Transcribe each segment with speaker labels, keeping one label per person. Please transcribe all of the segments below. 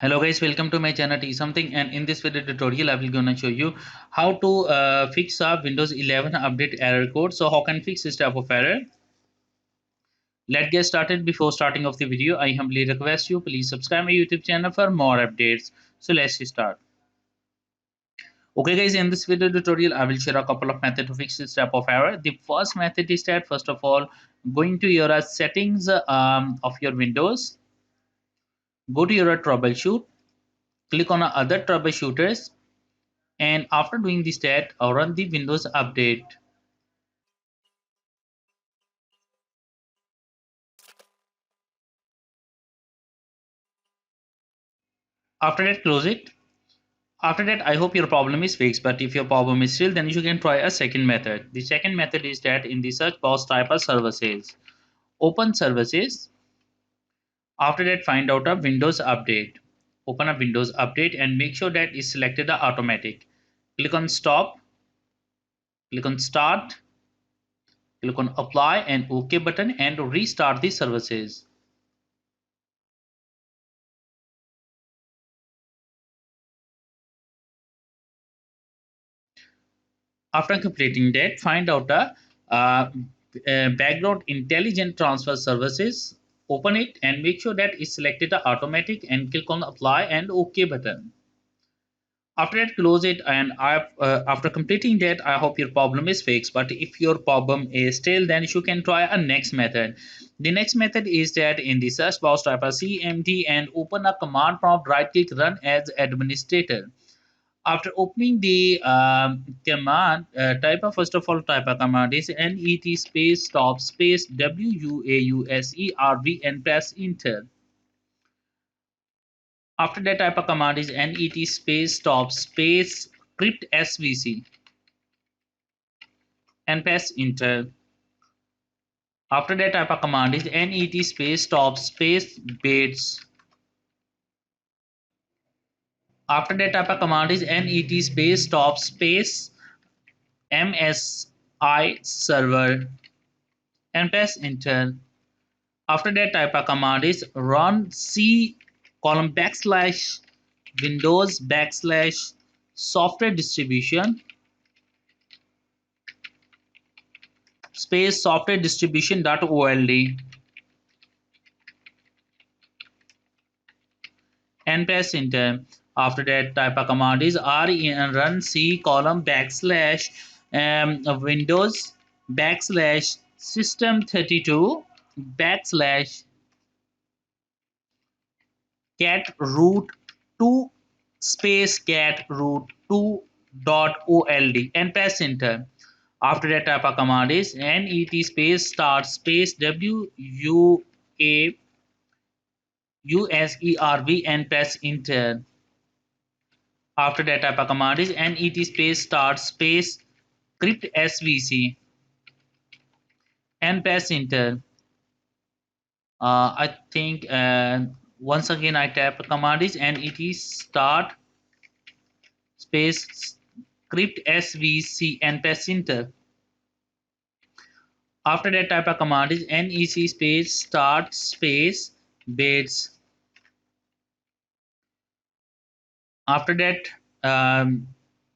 Speaker 1: Hello guys, welcome to my channel T something, and in this video tutorial I will gonna show you how to fix a Windows 11 update error code. So how can fix this type of error? Let's get started. Before starting of the video, I humbly request you please subscribe my YouTube channel for more updates. So let's start. Okay guys, in this video tutorial I will share a couple of methods to fix this type of error. The first method is that first of all going to your settings of your Windows, go to your troubleshoot, click on other troubleshooters, and after doing this that run the Windows update. After that close it. After that I hope your problem is fixed, but if your problem is still, then you can try a second method. The second method is that in the search box type of services, open services. After that find out a Windows update, open a Windows update and make sure that is selected the automatic. Click on stop, click on start, click on apply and OK button and restart the services. After completing that, find out uh, background intelligent transfer services, open it and make sure that it's selected the automatic and click on apply and OK button. After that close it, and after completing that I hope your problem is fixed, but if your problem is still, then you can try a next method. The next method is that in the search box type a cmd and open a command prompt, right click, run as administrator. After opening the command, type of first of all type of command is net space stop space WUAUSERV and press enter. After that type of command is net space stop space crypt svc and press enter. After that type of command is net space stop space baits. After that type of command is net space stop space msi server and press enter. After that type a command is run c column backslash windows backslash software distribution space software distribution dot old and press enter. After that type a command is run c column backslash windows backslash system32 backslash cat root 2 space cat root 2 dot old and press enter. After that type of command is net space start space WUAUSERV and press enter. After that type of command is net space start space crypt svc and press enter. I think once again I type a command is net start space script svc and press enter. After that type of command is nec space start space baits. After that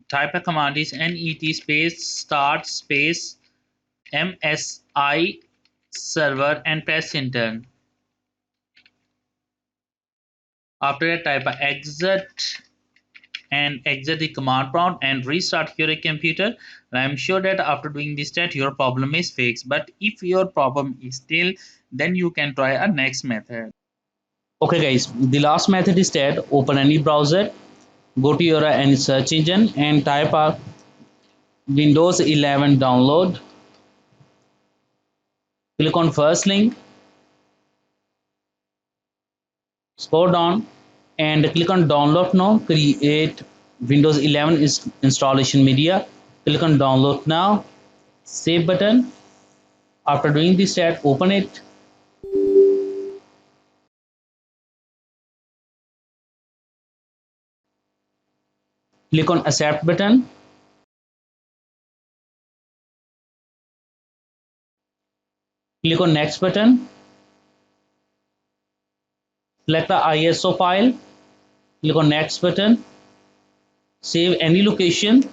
Speaker 1: type of command is net space start space msi server and press enter. After that type of exit and exit the command prompt and restart your computer. I'm sure that after doing this that your problem is fixed, but if your problem is still, then you can try a next method. Okay guys, the last method is that open any browser, go to your any search engine and type a Windows 11 download, click on first link, scroll down and click on download now, create Windows 11 installation media, click on download now, save button. After doing this step, open it. Click on accept button. Click on next button. Select the ISO file. Click on next button, save any location.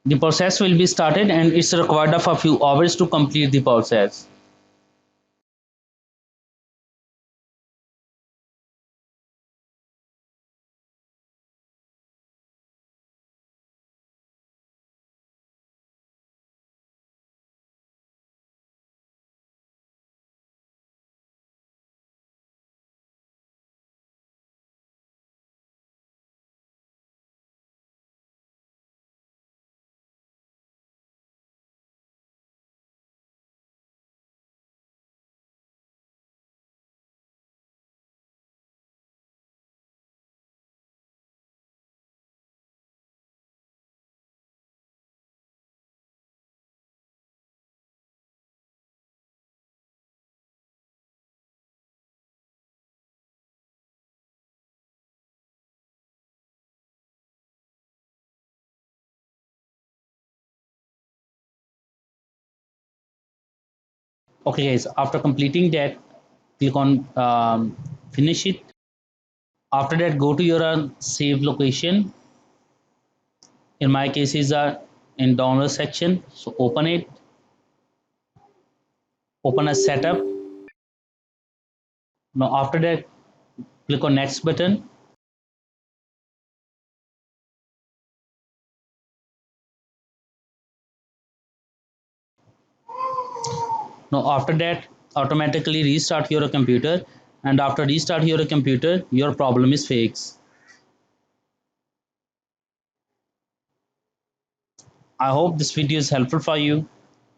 Speaker 1: The process will be started and it's required of a few hours to complete the process. Okay guys, after completing that, click on finish it. After that, go to your save location. In my case is in download section. So open it, open a setup. Now after that, click on next button. Now after that, automatically restart your computer, and after restart your computer, your problem is fixed. I hope this video is helpful for you.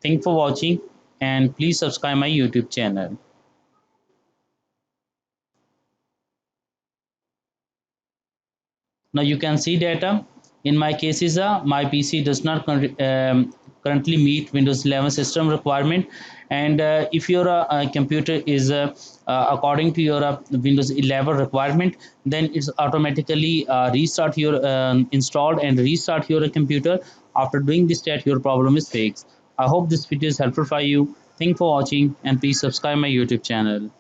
Speaker 1: Thank for watching and please subscribe my YouTube channel. Now you can see data. In my cases, my PC does not currently meet Windows 11 system requirement. And if your computer is according to your Windows 11 requirement, then it's automatically restart your installed and restart your computer. After doing this step, your problem is fixed. I hope this video is helpful for you. Thank for watching and please subscribe my YouTube channel.